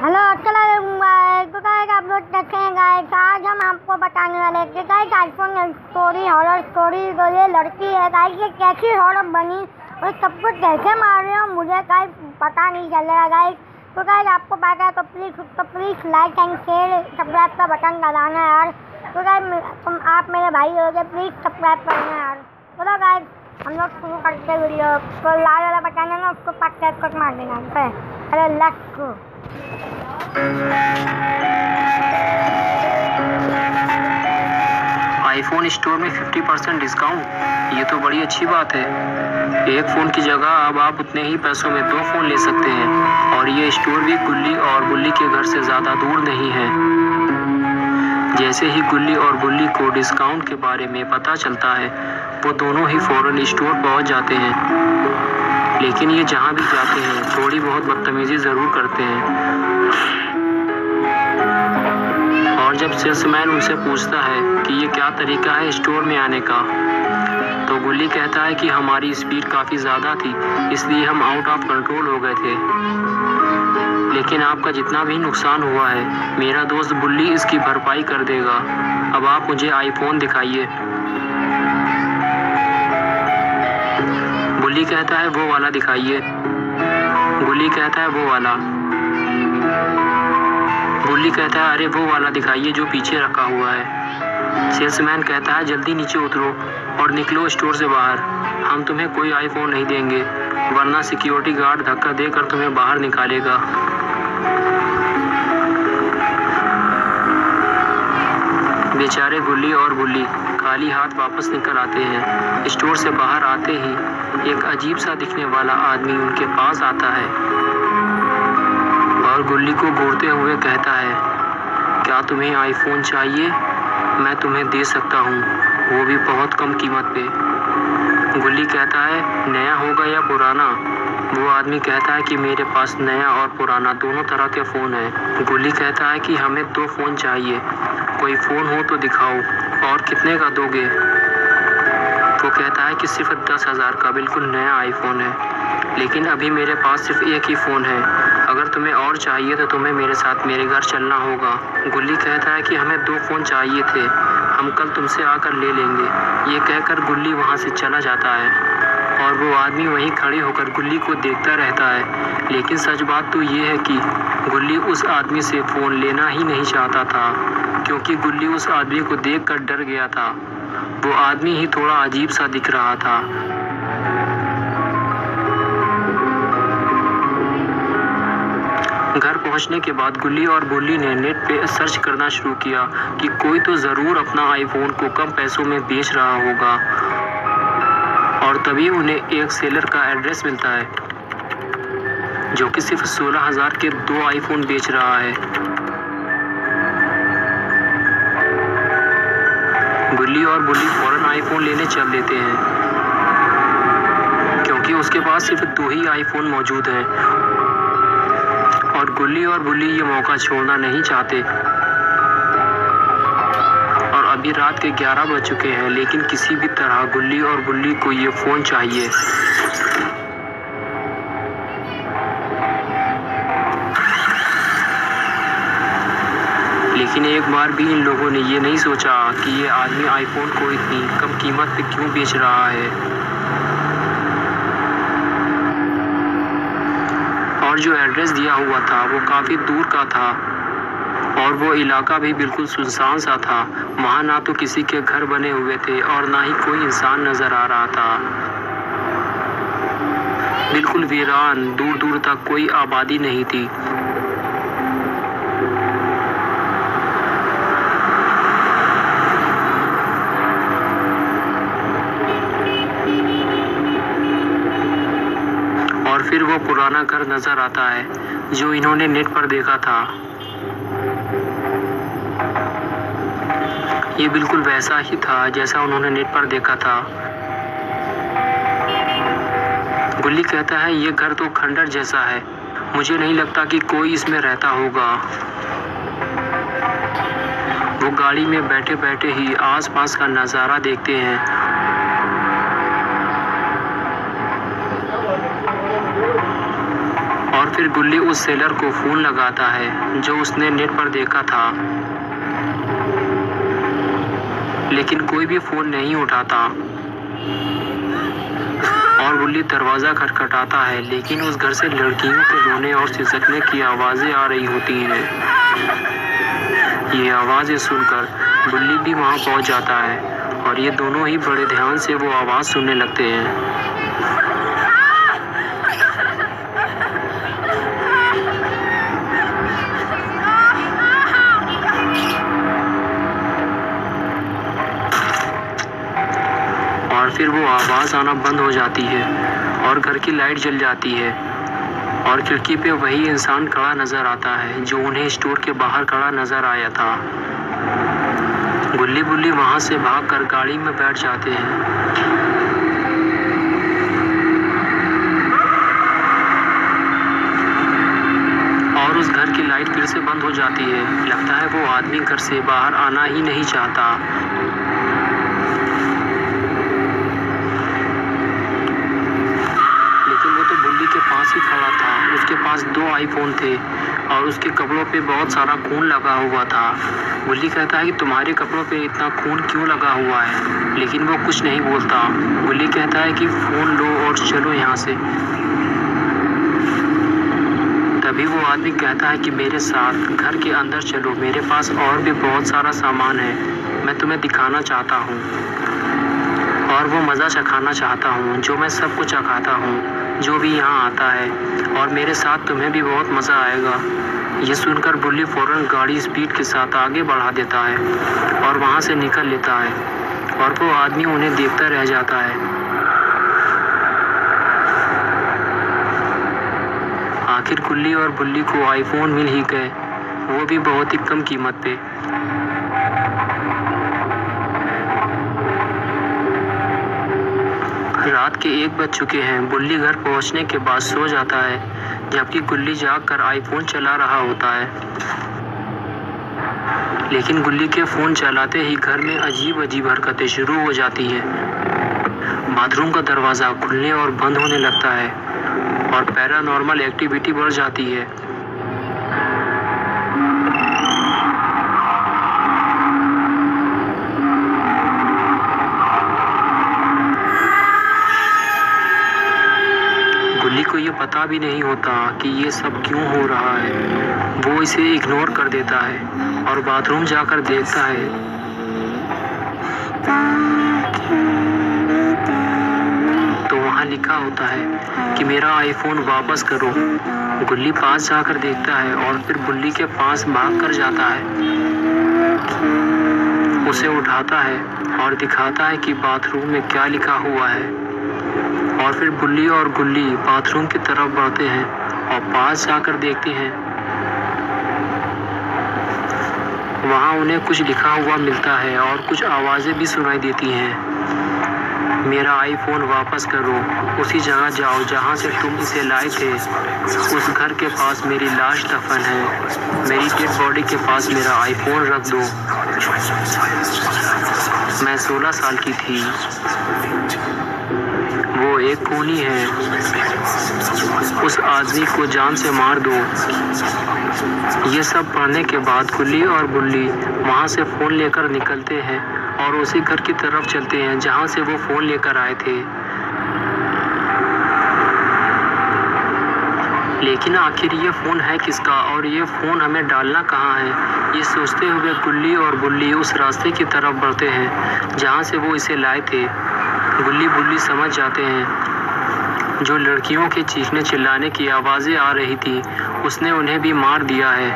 Hello अस्सलाम वालेकुम। तो गाइस आप लोग कैसे हैं गाइस। आज हम आपको बताने वाले हैं कि guys iPhone story horror story तो ये लड़की है गाइस, ये कैसी हॉरर बनी और सब कुछ कैसे मार रहे हो मुझे गाइस पता नहीं चल रहा गाइस। तो गाइस आपको पता है तो please like and share subscribe का बटन दबाना यार। तो गाइस आप मेरे भाई हो गए, प्लीज़ सब्सक्राइब करना यार। चलो गाइस हम लोग शुरू करते वीडियो। तो लाल वाला बटन है ना उसको पक्का मार देना। अरे लेट्स गो। आईफोन स्टोर में 50% डिस्काउंट, ये तो बड़ी अच्छी बात है। एक फ़ोन की जगह अब आप उतने ही पैसों में 2 फ़ोन ले सकते हैं और ये स्टोर भी गुल्ली और बुल्ली के घर से ज़्यादा दूर नहीं है। जैसे ही गुल्ली और बुल्ली को डिस्काउंट के बारे में पता चलता है वो दोनों ही फ़ौरन स्टोर पहुंच जाते हैं। लेकिन ये जहां भी जाते हैं थोड़ी बहुत बदतमीजी ज़रूर करते हैं। और जब सेल्समैन उनसे पूछता है कि ये क्या तरीका है स्टोर में आने का, तो गुल्ली कहता है कि हमारी स्पीड काफ़ी ज़्यादा थी इसलिए हम आउट ऑफ कंट्रोल हो गए थे। लेकिन आपका जितना भी नुकसान हुआ है मेरा दोस्त बुल्ली इसकी भरपाई कर देगा। अब आप मुझे आईफोन दिखाइए। बुल्ली कहता है वो वाला दिखाइए। गुल्ली कहता है वो वाला। बुल्ली कहता है अरे वो वाला दिखाइए जो पीछे रखा हुआ है। सेल्समैन कहता है जल्दी नीचे उतरो और निकलो स्टोर से बाहर। हम तुम्हें कोई आईफोन नहीं देंगे वरना सिक्योरिटी गार्ड धक्का देकर तुम्हें बाहर निकालेगा। बेचारे गुल्ली और बुल्ली खाली हाथ वापस निकल आते हैं। स्टोर से बाहर आते ही एक अजीब सा दिखने वाला आदमी उनके पास आता है और गुल्ली को घूरते हुए कहता है क्या तुम्हें आईफोन चाहिए? मैं तुम्हें दे सकता हूँ, वो भी बहुत कम कीमत पे। गुल्ली कहता है नया होगा या पुराना? वो आदमी कहता है कि मेरे पास नया और पुराना दोनों तरह के फ़ोन हैं। गुल्ली कहता है कि हमें 2 फ़ोन चाहिए, कोई फ़ोन हो तो दिखाओ और कितने का दोगे? वो कहता है कि सिर्फ 10,000 का बिल्कुल नया आईफोन है, लेकिन अभी मेरे पास सिर्फ एक ही फ़ोन है। अगर तुम्हें और चाहिए तो तुम्हें मेरे साथ मेरे घर चलना होगा। गुल्ली कहता है कि हमें 2 फ़ोन चाहिए थे, हम कल तुमसे आकर ले लेंगे। ये कहकर गुल्ली वहाँ से चला जाता है और वो आदमी वहीं खड़े होकर गुल्ली को देखता रहता है। लेकिन सच बात तो ये है कि गुल्ली उस आदमी से फ़ोन लेना ही नहीं चाहता था, क्योंकि गुल्ली उस आदमी को देखकर डर गया था। वो आदमी ही थोड़ा अजीब सा दिख रहा था। घर पहुंचने के बाद गुल्ली और बुल्ली ने नेट पे सर्च करना शुरू किया कि कोई तो ज़रूर अपना आईफोन को कम पैसों में बेच रहा होगा। और तभी उन्हें एक सेलर का एड्रेस मिलता है जो कि सिर्फ 16,000 के 2 आईफोन बेच रहा है। गुल्ली और बुल्ली फौरन आईफोन लेने चल देते हैं क्योंकि उसके पास सिर्फ 2 ही आईफोन मौजूद हैं और गुल्ली और बुल्ली ये मौका छोड़ना नहीं चाहते। और अभी रात के 11 बज चुके हैं, लेकिन किसी भी तरह गुल्ली और बुल्ली को ये फ़ोन चाहिए। लेकिन एक बार भी इन लोगों ने ये नहीं सोचा कि ये आदमी आईफोन को इतनी कम कीमत पे क्यों बेच रहा है। और जो एड्रेस दिया हुआ था वो काफ़ी दूर का था और वो इलाका भी बिल्कुल सुनसान सा था। वहाँ ना तो किसी के घर बने हुए थे और ना ही कोई इंसान नज़र आ रहा था। बिल्कुल वीरान, दूर दूर तक कोई आबादी नहीं थी। और फिर वो पुराना घर नज़र आता है जो इन्होंने नेट पर देखा था। ये बिल्कुल वैसा ही था जैसा उन्होंने नेट पर देखा था। गुल्ली कहता है ये घर तो खंडर जैसा है, मुझे नहीं लगता कि कोई इसमें रहता होगा। वो गाड़ी में बैठे बैठे ही आसपास का नज़ारा देखते हैं और फिर गुल्ली उस सेलर को फोन लगाता है जो उसने नेट पर देखा था, लेकिन कोई भी फोन नहीं उठाता। और गुल्ली दरवाजा खटखटाता है, लेकिन उस घर से लड़कियों के रोने और सिसकने की आवाजें आ रही होती हैं। ये आवाजें सुनकर गुल्ली भी वहां पहुंच जाता है और ये दोनों ही बड़े ध्यान से वो आवाज सुनने लगते हैं। और फिर वो आवाज आना बंद हो जाती है और घर की लाइट जल जाती है और खिड़की पे वही इंसान खड़ा नजर आता है जो उन्हें स्टोर के बाहर खड़ा नजर आया था। गुल्ली बुल्ली वहां से भागकर गाड़ी में बैठ जाते हैं। और उस घर की लाइट फिर से बंद हो जाती है। लगता है वो आदमी घर से बाहर आना ही नहीं चाहता। पास ही खड़ा था। उसके पास 2 आईफोन थे और उसके कपड़ों पे बहुत सारा खून लगा हुआ था। गुल्ली कहता है कि तुम्हारे कपड़ों पे इतना खून क्यों लगा हुआ है, लेकिन वो कुछ नहीं बोलता। गुल्ली कहता है कि फोन लो और चलो यहाँ से। तभी वो आदमी कहता है कि मेरे साथ घर के अंदर चलो, मेरे पास और भी बहुत सारा सामान है, मैं तुम्हें दिखाना चाहता हूँ और वो मज़ा चखाना चाहता हूँ जो मैं सबको चखाता हूँ जो भी यहाँ आता है, और मेरे साथ तुम्हें भी बहुत मज़ा आएगा। ये सुनकर गुल्ली फौरन गाड़ी स्पीड के साथ आगे बढ़ा देता है और वहाँ से निकल लेता है और वो आदमी उन्हें देखता रह जाता है। आखिर गुल्ली और बुल्ली को आईफोन मिल ही गए, वो भी बहुत ही कम कीमत पे। रात के 1 बज चुके हैं। बुल्ली घर पहुंचने के बाद सो जाता है, जबकि गुल्ली जागकर आईफोन चला रहा होता है। लेकिन गुल्ली के फोन चलाते ही घर में अजीब अजीब हरकतें शुरू हो जाती है। बाथरूम का दरवाजा खुलने और बंद होने लगता है और पैरानॉर्मल एक्टिविटी बढ़ जाती है। गुल्ली को ये पता भी नहीं होता कि ये सब क्यों हो रहा है। वो इसे इग्नोर कर देता है और बाथरूम जाकर देखता है तो वहाँ लिखा होता है कि मेरा आईफोन वापस करो। गुल्ली पास जाकर देखता है और फिर बुल्ली के पास भाग कर जाता है, उसे उठाता है और दिखाता है कि बाथरूम में क्या लिखा हुआ है। और फिर बुल्ली और गुल्ली बाथरूम की तरफ बढ़ते हैं और पास जाकर देखते हैं, वहाँ उन्हें कुछ लिखा हुआ मिलता है और कुछ आवाज़ें भी सुनाई देती हैं। मेरा आईफोन वापस करो, उसी जगह जाओ जहाँ से तुम इसे लाए थे। उस घर के पास मेरी लाश दफन है, मेरी डेड बॉडी के पास मेरा आईफोन रख दो। मैं 16 साल की थी, वो एक खूनी है, उस आदमी को जान से मार दो। ये सब पढ़ने के बाद गुल्ली और बुल्ली वहाँ से फ़ोन लेकर निकलते हैं और उसी घर की तरफ चलते हैं जहाँ से वो फ़ोन लेकर आए थे। लेकिन आखिर ये फ़ोन है किसका और ये फ़ोन हमें डालना कहाँ है, ये सोचते हुए गुल्ली और बुल्ली उस रास्ते की तरफ बढ़ते हैं जहाँ से वो इसे लाए थे। गुल्ली बुल्ली समझ जाते हैं जो लड़कियों के चीखने चिल्लाने की आवाज़ें आ रही थी उसने उन्हें भी मार दिया है,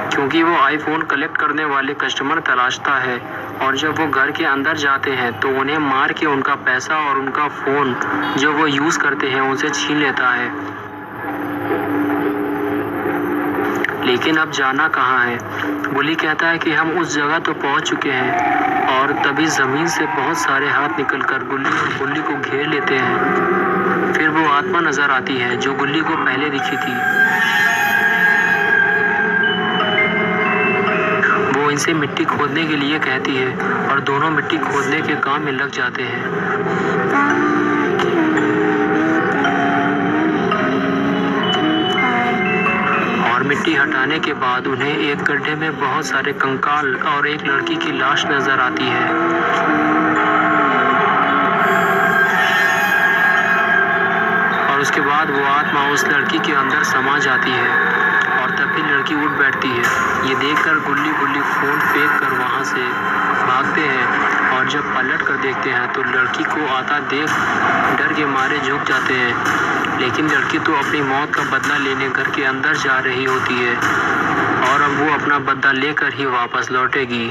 क्योंकि वो आईफोन कलेक्ट करने वाले कस्टमर तलाशता है और जब वो घर के अंदर जाते हैं तो उन्हें मार के उनका पैसा और उनका फ़ोन जो वो यूज़ करते हैं उनसे छीन लेता है। लेकिन अब जाना कहाँ है? बुल्ली कहता है कि हम उस जगह तो पहुँच चुके हैं और तभी ज़मीन से बहुत सारे हाथ निकलकर गुल्ली और बुल्ली को घेर लेते हैं। फिर वो आत्मा नज़र आती है जो गुल्ली को पहले दिखी थी। वो इनसे मिट्टी खोदने के लिए कहती है और दोनों मिट्टी खोदने के काम में लग जाते हैं। मिट्टी हटाने के बाद उन्हें एक गड्ढे में बहुत सारे कंकाल और एक लड़की की लाश नजर आती है। और उसके बाद वो आत्मा उस लड़की के अंदर समा जाती है और तभी लड़की उठ बैठती है। ये देखकर गुल्ली फ़ोन फेंक कर वहाँ से भागते हैं और जब पलट कर देखते हैं तो लड़की को आता देख डर के मारे झुक जाते हैं। लेकिन लड़की तो अपनी मौत का बदला लेने घर के अंदर जा रही होती है और अब वो अपना बदला लेकर ही वापस लौटेगी।